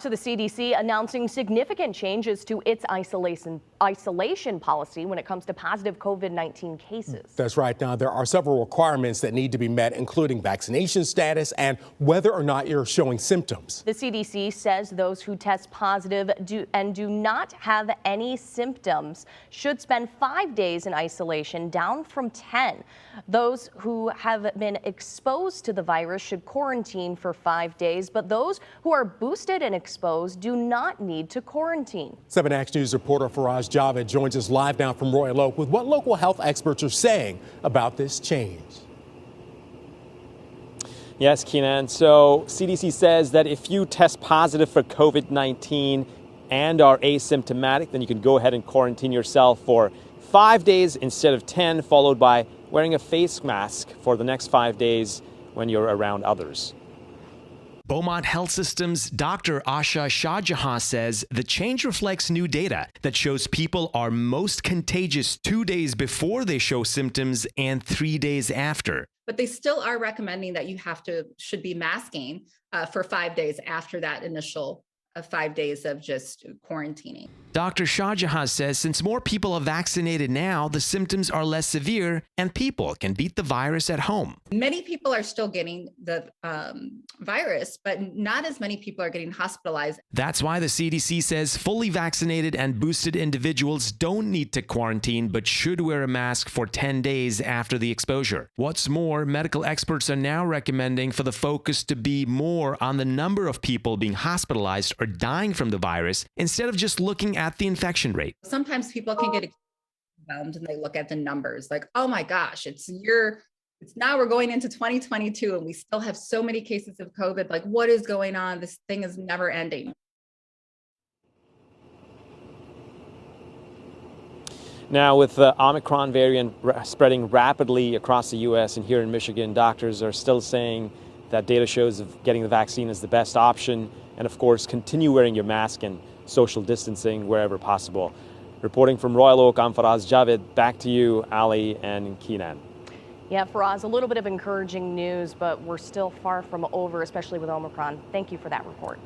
To the CDC announcing significant changes to its isolation policy when it comes to positive COVID-19 cases. That's right. Now, there are several requirements that need to be met, including vaccination status and whether or not you're showing symptoms. The CDC says those who test positive do not have any symptoms should spend 5 days in isolation, down from 10. Those who have been exposed to the virus should quarantine for 5 days, but those who are boosted and exposed do not need to quarantine. 7 Action News reporter Faraz Javed joins us live now from Royal Oak with what local health experts are saying about this change. Yes, Keenan. So CDC says that if you test positive for COVID-19 and are asymptomatic, then you can go ahead and quarantine yourself for 5 days instead of 10, followed by wearing a face mask for the next 5 days when you're around others. Beaumont Health System's Dr. Asha Shahjahan says the change reflects new data that shows people are most contagious 2 days before they show symptoms and 3 days after. But they still are recommending that you should be masking for 5 days after that initial 5 days of just quarantining. Dr. Shahjahan says since more people are vaccinated now, the symptoms are less severe and people can beat the virus at home. Many people are still getting the virus, but not as many people are getting hospitalized. That's why the CDC says fully vaccinated and boosted individuals don't need to quarantine, but should wear a mask for 10 days after the exposure. What's more, medical experts are now recommending for the focus to be more on the number of people being hospitalized or dying from the virus instead of just looking at the infection rate. Sometimes people can get overwhelmed and they look at the numbers like, oh my gosh, it's now we're going into 2022 and we still have so many cases of COVID. Like, what is going on? This thing is never ending. Now, with the Omicron variant spreading rapidly across the U.S. and here in Michigan, doctors are still saying that data shows getting the vaccine is the best option. And of course, continue wearing your mask and social distancing wherever possible. Reporting from Royal Oak, I'm Faraz Javed. Back to you, Ali and Keenan. Yeah, Faraz, a little bit of encouraging news, but we're still far from over, especially with Omicron. Thank you for that report.